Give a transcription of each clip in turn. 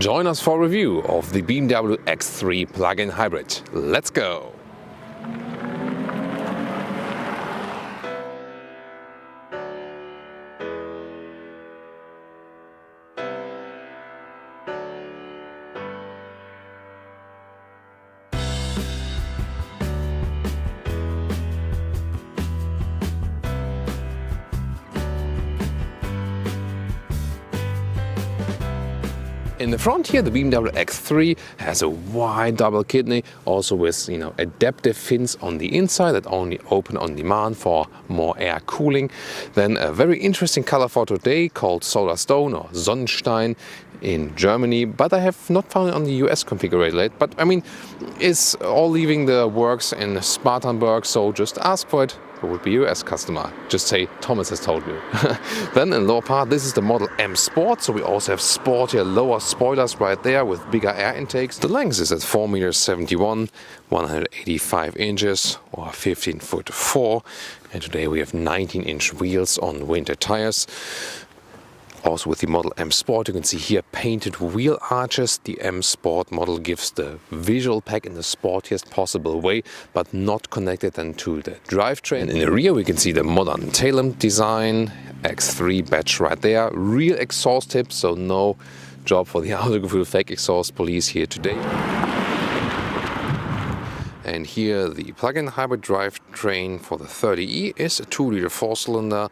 Join us for a review of the BMW X3 plug-in hybrid. Let's go! In the front here, the BMW X3 has a wide double kidney, also with adaptive fins on the inside that only open on demand for more air cooling. Then a very interesting color for today called Solar Stone or Sonnenstein in Germany, but I have not found it on the US configurator yet. But I mean, it's all leaving the works in Spartanburg, so just ask for it. Who would be you as customer? Just say Thomas has told you. Then in lower part, this is the Model M Sport, so we also have sportier lower spoilers right there with bigger air intakes. The length is at 4.71 meters, 185 inches or 15'4", and today we have 19-inch wheels on winter tires. Also with the Model M Sport, you can see here painted wheel arches. The M Sport model gives the visual pack in the sportiest possible way, but not connected then to the drivetrain. And in the rear we can see the modern tail lamp design, X3 badge right there, real exhaust tips, so no job for the Autogefuel fake exhaust police here today. And here the plug-in hybrid drivetrain for the 30e is a 2-liter 4-cylinder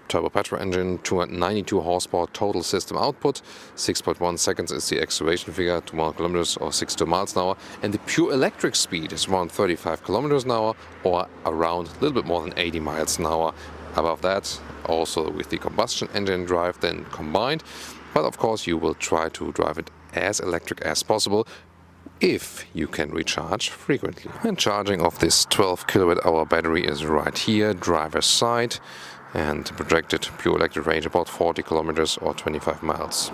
turbo petrol engine, 292 horsepower total system output, 6.1 seconds is the acceleration figure, 200 kilometers or 62 miles an hour, and the pure electric speed is around 35 kilometers an hour or around a little bit more than 80 miles an hour. Above that, also with the combustion engine drive then combined, but of course you will try to drive it as electric as possible if you can recharge frequently. And charging of this 12 kilowatt hour battery is right here, driver's side. And the projected pure electric range about 40 kilometers or 25 miles.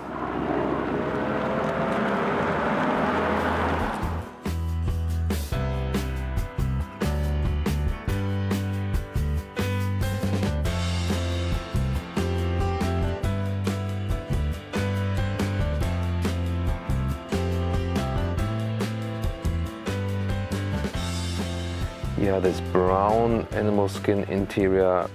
Yeah, this brown animal skin interior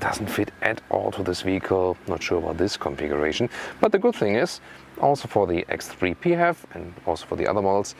doesn't fit at all to this vehicle. Not sure about this configuration, but the good thing is also for the X3 PHEV and also for the other models,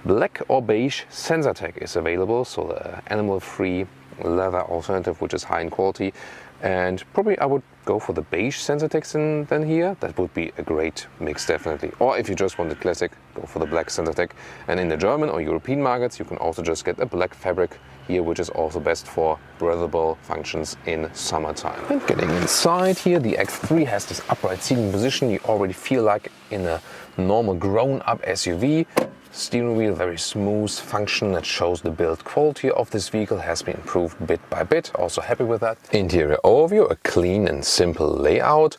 black or beige sensor tech is available, so the animal-free leather alternative which is high in quality. And probably I would go for the beige sensor tech than here. That would be a great mix, definitely. Or if you just want the classic, go for the black sensor tech. And in the German or European markets, you can also just get a black fabric here, which is also best for breathable functions in summertime. And getting inside here, the X3 has this upright seating position. You already feel like in a normal grown-up SUV. Steering wheel, very smooth function that shows the build quality of this vehicle has been improved bit by bit. Also happy with that. Interior overview, a clean and simple layout.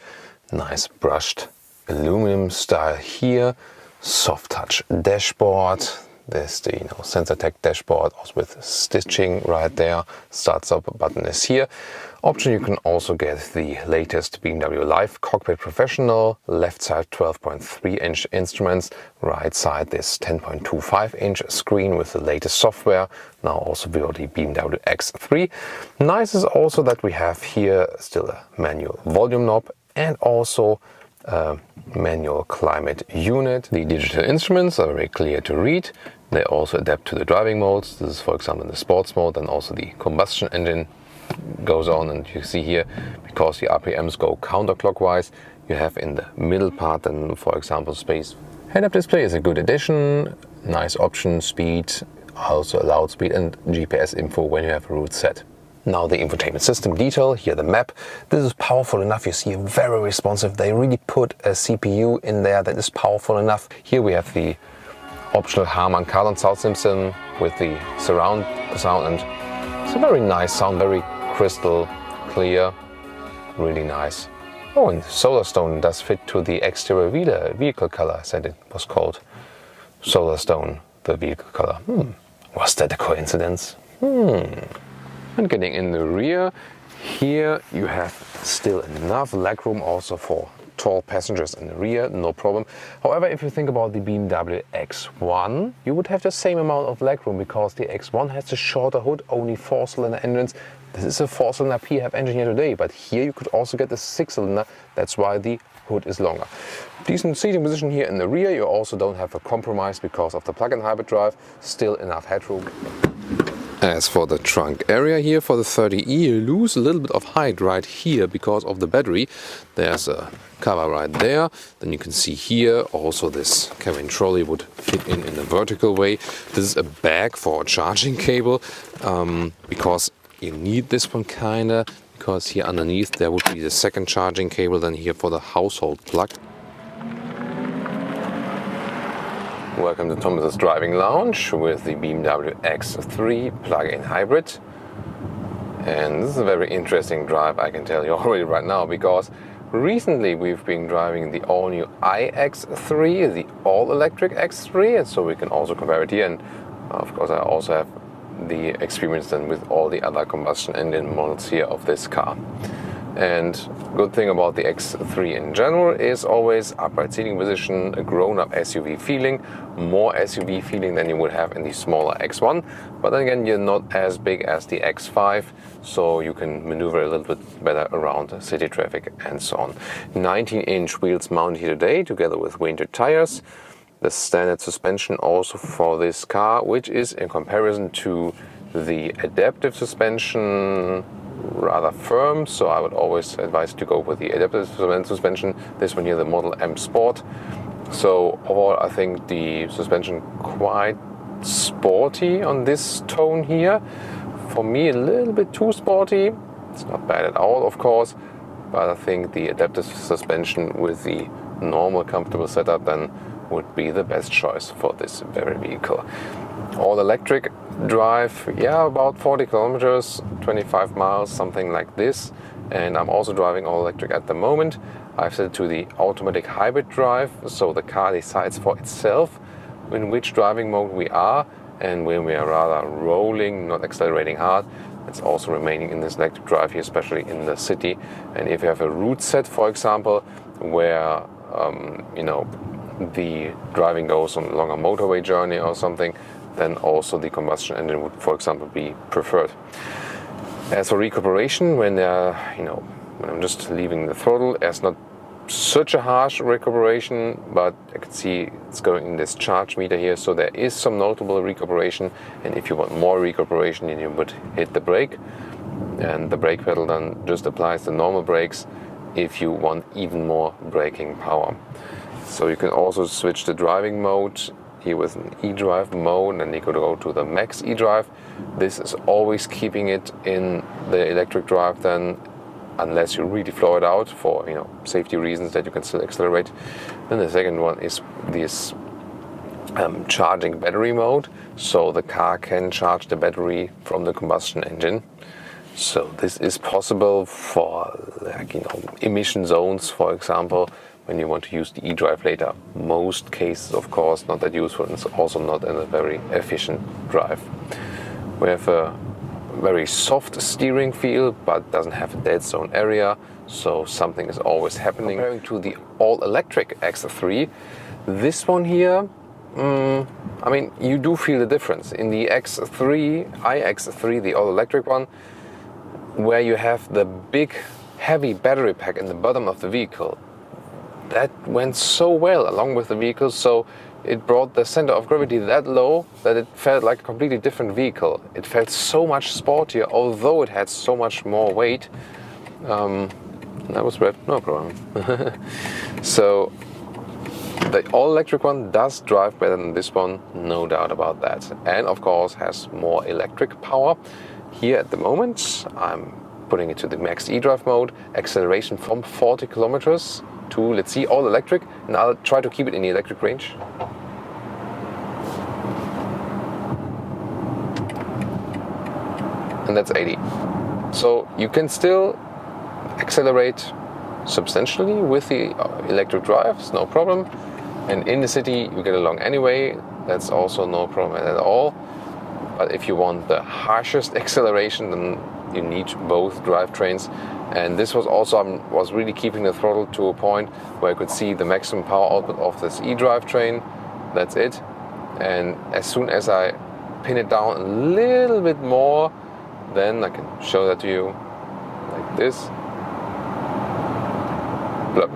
Nice brushed aluminum style here. Soft touch dashboard. There's the sensor tech dashboard also with stitching right there. Start-stop button is here. Option, you can also get the latest BMW Live Cockpit Professional. Left side 12.3-inch instruments. Right side this 10.25-inch screen with the latest software. Now also below the BMW X3. Nice is also that we have here still a manual volume knob and also manual climate unit. The digital instruments are very clear to read. They also adapt to the driving modes. This is, for example, in the sports mode, and also the combustion engine goes on. And you see here, because the RPMs go counterclockwise, you have in the middle part then, for example, space. Head-up display is a good addition. Nice option, speed, also allowed speed, and GPS info when you have a route set. Now the infotainment system detail, here the map. This is powerful enough, you see, very responsive. They really put a CPU in there that is powerful enough. Here we have the optional Harman Kardon sound system with the surround sound, and it's a very nice sound, very crystal clear, really nice. Oh, and Solar Stone does fit to the exterior vehicle color. I said it was called Solar Stone, the vehicle color. Was that a coincidence? And getting in the rear, here you have still enough legroom also for tall passengers in the rear, no problem. However, if you think about the BMW X1, you would have the same amount of legroom because the X1 has a shorter hood, only 4-cylinder engines. This is a 4-cylinder PHEV engine here today, but here you could also get a 6-cylinder. That's why the hood is longer. Decent seating position here in the rear. You also don't have a compromise because of the plug-in hybrid drive. Still enough headroom. As for the trunk area here for the 30e, you lose a little bit of height right here because of the battery. There's a cover right there. Then you can see here also this cabin trolley would fit in a vertical way. This is a bag for a charging cable because you need this one kinda, because here underneath there would be the second charging cable, then here for the household plug. Welcome to Thomas's Driving Lounge with the BMW X3 plug-in hybrid. And this is a very interesting drive, I can tell you already right now, because recently we've been driving the all-new iX3, the all-electric X3, and so we can also compare it here. And of course I also have the experience then with all the other combustion engine models here of this car. And good thing about the X3 in general is always upright seating position, a grown-up SUV feeling, more SUV feeling than you would have in the smaller X1. But then again, you're not as big as the X5, so you can maneuver a little bit better around city traffic and so on. 19-inch wheels mounted here today, together with winter tires. The standard suspension also for this car, which is in comparison to the adaptive suspension rather firm, so I would always advise to go with the adaptive suspension. This one here, the Model M Sport. So overall I think the suspension quite sporty on this tone here. For me a little bit too sporty. It's not bad at all, of course, but I think the adaptive suspension with the normal comfortable setup then would be the best choice for this very vehicle. All electric drive, yeah, about 40 kilometers, 25 miles, something like this. And I'm also driving all electric at the moment. I've set it to the automatic hybrid drive, so the car decides for itself in which driving mode we are, and when we are rather rolling, not accelerating hard, it's also remaining in this electric drive here, especially in the city. And if you have a route set, for example, where the driving goes on a longer motorway journey or something, then also the combustion engine would, for example, be preferred. As for recuperation, when I'm just leaving the throttle, there's not such a harsh recuperation, but I can see it's going in this charge meter here, so there is some notable recuperation. And if you want more recuperation, then you would hit the brake, and the brake pedal then just applies the normal brakes if you want even more braking power. So you can also switch the driving mode here with an eDrive mode, and you could go to the max eDrive. This is always keeping it in the electric drive then, unless you really floor it out for safety reasons that you can still accelerate. Then the second one is this charging battery mode, so the car can charge the battery from the combustion engine. So this is possible for emission zones, for example, when you want to use the eDrive later. Most cases, of course, not that useful, and it's also not in a very efficient drive. We have a very soft steering feel, but doesn't have a dead zone area, so something is always happening. Comparing to the all-electric X3, this one here, you do feel the difference. In the iX3, the all-electric one, where you have the big, heavy battery pack in the bottom of the vehicle, that went so well along with the vehicle, so it brought the center of gravity that low that it felt like a completely different vehicle. It felt so much sportier, although it had so much more weight. That was red, no problem. So the all-electric one does drive better than this one, no doubt about that. And of course has more electric power. Here at the moment, I'm putting it to the max eDrive mode, acceleration from 40 kilometers to, let's see, all electric, and I'll try to keep it in the electric range. And that's 80. So you can still accelerate substantially with the electric drives, no problem. And in the city you get along anyway, that's also no problem at all. But if you want the harshest acceleration, then you need both drivetrains. And this was also, was really keeping the throttle to a point where I could see the maximum power output of this eDrive train. That's it. And as soon as I pin it down a little bit more, then I can show that to you like this. Blub.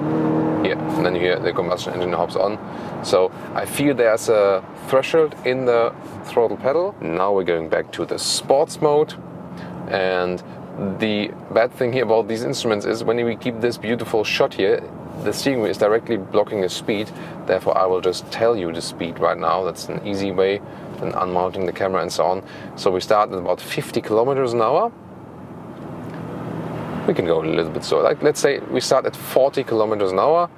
Here, and then you hear the combustion engine hops on. So I feel there's a threshold in the throttle pedal. Now we're going back to the sports mode. And the bad thing here about these instruments is when we keep this beautiful shot here, the steering wheel is directly blocking the speed. Therefore I will just tell you the speed right now. That's an easy way than unmounting the camera and so on. So we start at about 50 kilometers an hour. We can go a little bit slower. Like, let's say we start at 40 kilometers an hour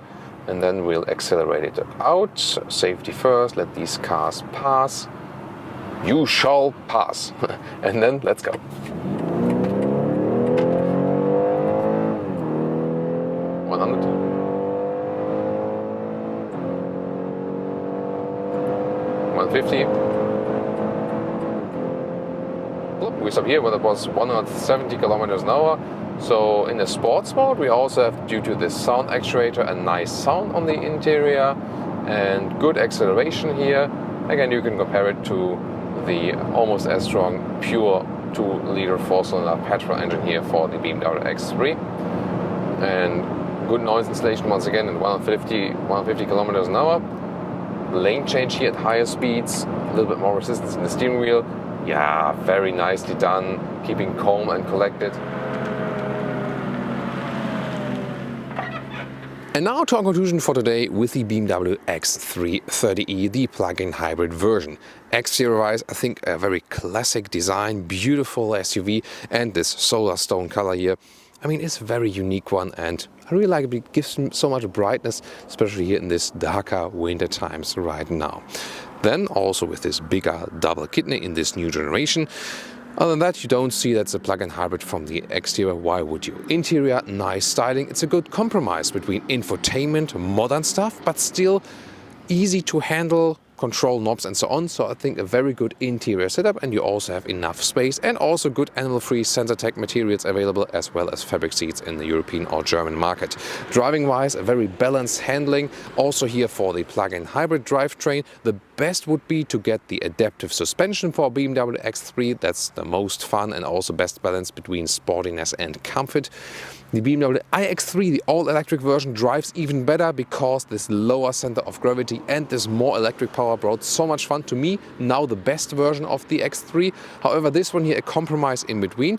and then we'll accelerate it out. Safety first, let these cars pass. You shall pass. And then let's go. 100. 150. We stop here when it was 170 kilometers an hour. So in the sports mode we also have, due to this sound actuator, a nice sound on the interior and good acceleration here. Again, you can compare it to the almost as strong pure 2-liter 4-cylinder petrol engine here for the BMW X3. And good noise insulation once again at 150 kilometers an hour. Lane change here at higher speeds, a little bit more resistance in the steering wheel. Yeah, very nicely done, keeping calm and collected. And now to our conclusion for today with the BMW X3 30e, the plug-in hybrid version. Exterior-wise, I think a very classic design, beautiful SUV, and this solar stone color here. I mean, it's a very unique one, and I really like it. It gives so much brightness, especially here in this darker winter times right now. Then also with this bigger double kidney in this new generation. Other than that, you don't see that's a plug-in hybrid from the exterior. Why would you? Interior, nice styling. It's a good compromise between infotainment, modern stuff, but still easy to handle, control knobs and so on. So I think a very good interior setup, and you also have enough space and also good animal-free SensorTech materials available, as well as fabric seats in the European or German market. Driving-wise, a very balanced handling. Also here for the plug-in hybrid drivetrain, the best would be to get the adaptive suspension for BMW X3. That's the most fun and also best balance between sportiness and comfort. The BMW iX3, the all-electric version, drives even better because this lower center of gravity and this more electric power brought so much fun to me. Now the best version of the X3. However, this one here, a compromise in between.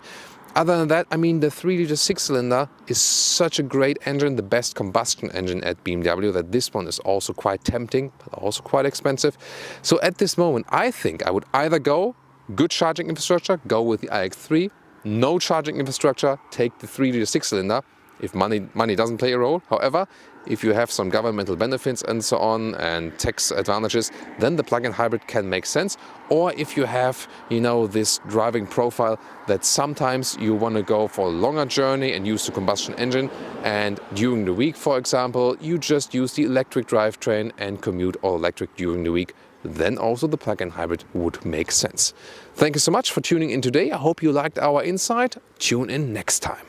Other than that, I mean, the 3-liter 6-cylinder is such a great engine, the best combustion engine at BMW, that this one is also quite tempting, but also quite expensive. So at this moment, I think I would either go good charging infrastructure, go with the iX3, no charging infrastructure, take the 3-liter 6-cylinder, if money doesn't play a role. However, if you have some governmental benefits and so on and tax advantages, then the plug-in hybrid can make sense. Or if you have, you know, this driving profile that sometimes you want to go for a longer journey and use the combustion engine, and during the week, for example, you just use the electric drivetrain and commute all electric during the week, then also the plug-in hybrid would make sense. Thank you so much for tuning in today. I hope you liked our insight. Tune in next time.